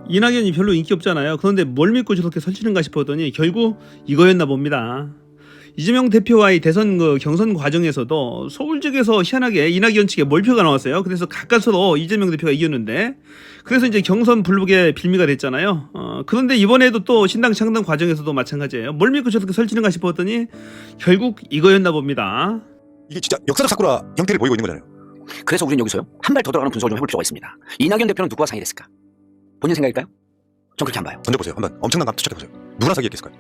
이낙연이 별로 인기 없잖아요. 그런데 뭘 믿고 저렇게 설치는가 싶었더니 결국 이거였나 봅니다. 이재명 대표와의 대선 경선 과정에서도 서울 쪽에서 희한하게 이낙연 측에 몰표가 나왔어요. 그래서 가까스로 이재명 대표가 이겼는데, 그래서 이제 경선 불복의 빌미가 됐잖아요. 그런데 이번에도 또 신당 창당 과정에서도 마찬가지예요. 뭘 믿고 저렇게 설치는가 싶었더니 결국 이거였나 봅니다. 이게 진짜 역사적 사쿠라 형태를 보이고 있는 거잖아요. 그래서 우리는 여기서요, 한 발 더 들어가는 분석을 좀 해볼 필요가 있습니다. 이낙연 대표는 누구와 상의했을까? 본인 생각일까요? 전 그렇게 안 봐요. 던져보세요. 한번 엄청난 감 투척해보세요. 누구랑 사귀었겠을까요?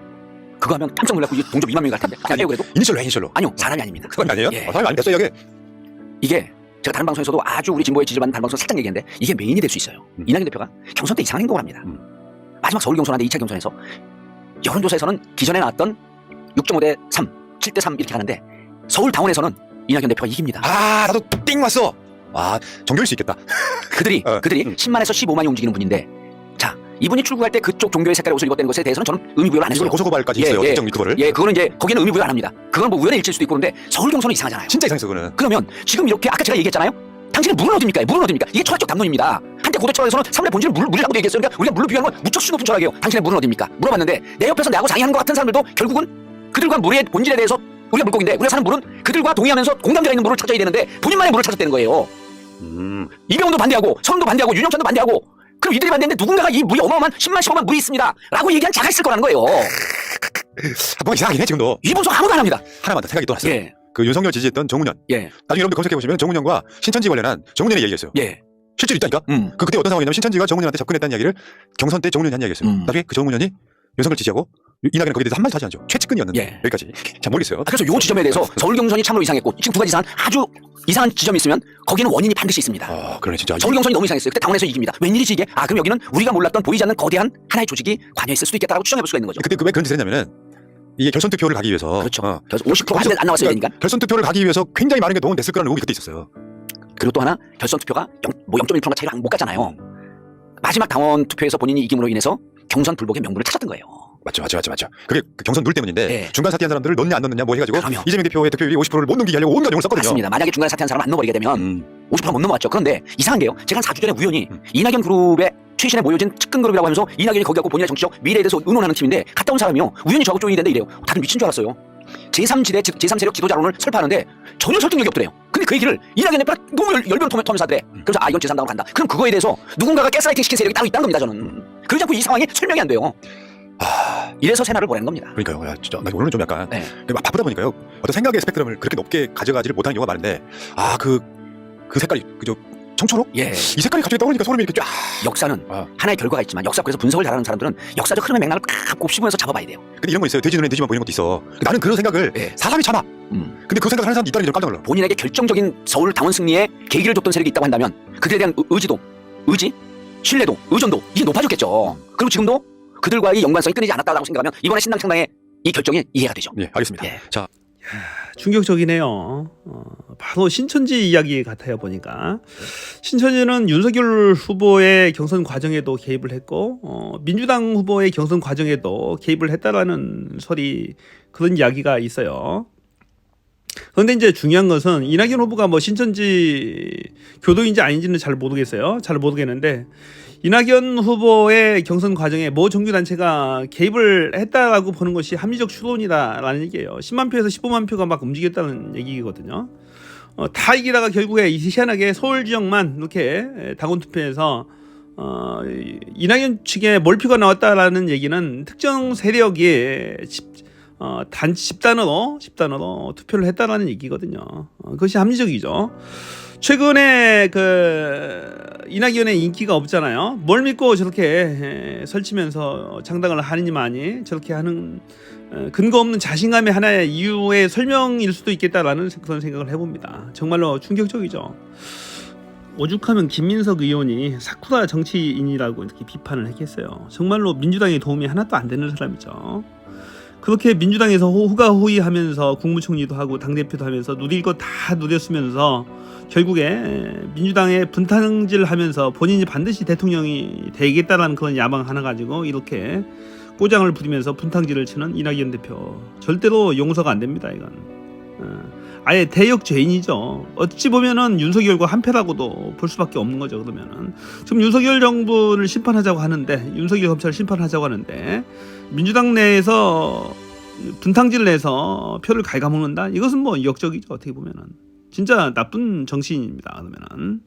그거 하면 깜짝 놀라고 이게 동접 2만 명이 갈 텐데. 그냥 그래도 이니셜로 해, 이니셜로. 아니요, 사람이 아닙니다. 그건 아니에요? 예. 사람이 안 됐어요, 이게. 이게 제가 다른 방송에서도 아주 우리 진보에 지지받는 다른 방송 살짝 얘기했는데, 이게 메인이 될 수 있어요. 이낙연 대표가 경선 때 이상한 행동을 합니다. 마지막 서울 경선하는데 2차 경선에서 여론조사에서는 기존에 나왔던 6.5대 3, 7대 3 이렇게 가는데 서울 당원에서는 이낙연 대표가 이깁니다. 아, 나도 띵 왔어. 아, 정교일 수 있겠다. 그들이 10만에서 15만이 움직이는 분인데, 자, 이분이 출국할 때 그쪽 종교의 색깔의 옷을 입었다는 것에 대해서는 저는 의미부여를 안 했어요. 이건 고소고발까지 있어요. 특정 유튜버를. 예, 그거는 이제 거기는 의미부여 안 합니다. 그건 뭐 우연의 일치일 수도 있고. 그런데 서울 경선은 이상하잖아요. 진짜 이상했어, 그거는. 그러면 지금 이렇게 아까 제가 얘기했잖아요. 당신은 물은 어딥니까? 물은 어딥니까? 이게 철학적 담론입니다. 한때 고대 철학에서는 사물의 본질은 물이라고 얘기했어요. 그러니까 우리가 물로 비유하는 건 무척 수높은 철학이에요. 당신의 물은 어딥니까? 물어봤는데 내 옆에서 나하고 상의하는 것 같은 사람들도 결국은 그들과 물의 본질에 대해서, 우리가 물고기인데 우리가 사는 물은 그들과 동의하면서 공감대가 있는 물을 찾아야 되는데 본인만의 물을 찾았다는 거예요. 이병헌도 반대하고 서른도 반대하고 윤영찬도 반대하고, 그럼 이들이 반대했는데 누군가가 이 물이 어마어마한 10만 15만 물이 있습니다 라고 얘기한 자가 있을 거라는 거예요. 뭐 이상하긴 해, 지금도. 이 분석 아무도 안 합니다. 하나만 더 생각이 또 났어요. 예. 그 윤석열 지지했던 정운현. 예. 나중에 여러분들 검색해보시면 정운현과 신천지 관련한 정운현의 얘기가 있어요. 예. 실제로 있다니까? 그때 어떤 상황이냐면 신천지가 정운현한테 접근했다는 이야기를 경선 때 정운현이 한 이야기였어요. 나중에 그 정운현이 윤석열 지지하고 이낙연은 거기에 대해서 한마디도 하지 않죠. 최측근이었는데. 예. 여기까지. 잘 모르겠어요. 그래서 이 지점에 대해서 서울 경선이 참으로 이상했고, 지금 두 가지 이상한 아주 이상한 지점이 있으면 거기는 원인이 반드시 있습니다. 그러네, 진짜. 서울 경선이 너무 이상했어요. 그때 당원에서 이깁니다. 웬일이지 이게? 아, 그럼 여기는 우리가 몰랐던 보이지 않는 거대한 하나의 조직이 관여했을 수도 있겠다라고 추정해볼 수가 있는 거죠. 그때 왜 그런 짓을 했냐면은 이게 결선 투표를 가기 위해서. 그렇죠. 그래서 50% 안 나왔어야 되니까. 결선 투표를 가기 위해서 굉장히 많은 게 동원됐을 거라는 의혹이 그때 있었어요. 그리고 또 하나, 결선 투표가 0.1%가 차이로 못 갔잖아요. 마지막 당원 투표에서 본인이 이김으로 인해서 경선 불복의 명분을 찾았던 거예요. 맞죠. 그게 그 경선 룰 때문인데. 네. 중간 사퇴한 사람들을 넣냐 안 넣느냐 뭐 해가지고 그럼요. 이재명 대표의 득표율이 50%를 못 넘기게 하려고 온갖 용을 썼거든요. 맞습니다. 만약에 중간에 사퇴한 사람 안 넣어버리게 되면 50%못 넘어왔죠. 그런데 이상한 게요, 제가 한 4주 전에 우연히 이낙연 그룹의 최신에 모여진 측근 그룹이라고 하면서 이낙연이 거기 갖고 본인의 정치적 미래에 대해서 의논하는 팀인데 갔다 온 사람이요, 우연히 저하고 조인이 된다 이래요. 다들 미친 줄 알았어요. 제3지대 제3세력 지도자론을 설파하는데 전혀 설득력이 없더래요. 근데 그 얘기를 이낙연 대표가 너무 열변을 토면서 하더래. 그래서 이건 제3당으로 간다. 그럼 그거에 대해서 누군가가 가스라이팅 시킨 세력이 따로 있다는 겁니다. 저는 그러지 않고 이 상황이 설명이 안 돼요. 이래서 새날을 보내는 겁니다. 그러니까요. 야, 진짜 나 오늘은 좀 약간 바쁘다 보니까요, 어떤 생각의 스펙트럼을 그렇게 높게 가져가지를 못하는 경우가 많은데, 그 색깔이 그저 청초록? 예. 이 색깔이 갑자기 떠오르니까 소름이 이렇게 쫙. 역사는 하나의 결과가 있지만, 역사학에서 분석을 잘하는 사람들은 역사적 흐름의 맥락을 딱 곱씹으면서 잡아봐야 돼요. 근데 이런 거 있어요. 돼지 눈에 돼지만 보이는 것도 있어. 나는 그런 생각을 사람이 참아. 근데 그 생각을 하는 사람이 있다는 게 깜짝 놀라. 본인에게 결정적인 서울 당원 승리에 계기를 줬던 세력이 있다고 한다면 그들에 대한 의지, 신뢰도, 의존도 이게 높아졌겠죠. 그리고 지금도 그들과의 연관성이 끊이지 않았다고 생각하면 이번에 신당 창당의 이 결정이 이해가 되죠. 예, 알겠습니다. 예. 자, 충격적이네요. 바로 신천지 이야기 같아요. 보니까 신천지는 윤석열 후보의 경선 과정에도 개입을 했고, 민주당 후보의 경선 과정에도 개입을 했다라는 소리, 그런 이야기가 있어요. 그런데 이제 중요한 것은 이낙연 후보가 뭐 신천지 교도인지 아닌지는 잘 모르겠는데 이낙연 후보의 경선 과정에 모 종교단체가 개입을 했다라고 보는 것이 합리적 추론이다라는 얘기예요. 10만 표에서 15만 표가 막 움직였다는 얘기거든요. 다 이기다가 결국에 희한하게 서울 지역만 이렇게 당원 투표에서 이낙연 측에 몰표가 나왔다라는 얘기는 특정 세력이 집단으로 투표를 했다라는 얘기거든요. 그것이 합리적이죠. 최근에 이낙연의 인기가 없잖아요. 뭘 믿고 저렇게 설치면서 장당을 하느니만이 저렇게 하는 근거 없는 자신감의 하나의 이유의 설명일 수도 있겠다라는 그런 생각을 해봅니다. 정말로 충격적이죠. 오죽하면 김민석 의원이 사쿠라 정치인이라고 이렇게 비판을 했겠어요. 정말로 민주당에 도움이 하나도 안 되는 사람이죠. 그렇게 민주당에서 호가호위하면서 국무총리도 하고 당대표도 하면서 누릴 거 다 누렸으면서 결국에 민주당에 분탕질하면서 본인이 반드시 대통령이 되겠다라는 그런 야망 하나 가지고 이렇게 꼬장을 부리면서 분탕질을 치는 이낙연 대표, 절대로 용서가 안 됩니다. 이건 아예 대역 죄인이죠. 어찌 보면은 윤석열과 한패라고도 볼 수밖에 없는 거죠. 그러면은 지금 윤석열 정부를 심판하자고 하는데, 윤석열 검찰을 심판하자고 하는데 민주당 내에서 분탕질을 해서 표를 갉아먹는다. 이것은 뭐 역적이죠. 어떻게 보면은 진짜 나쁜 정치인입니다. 그러면은.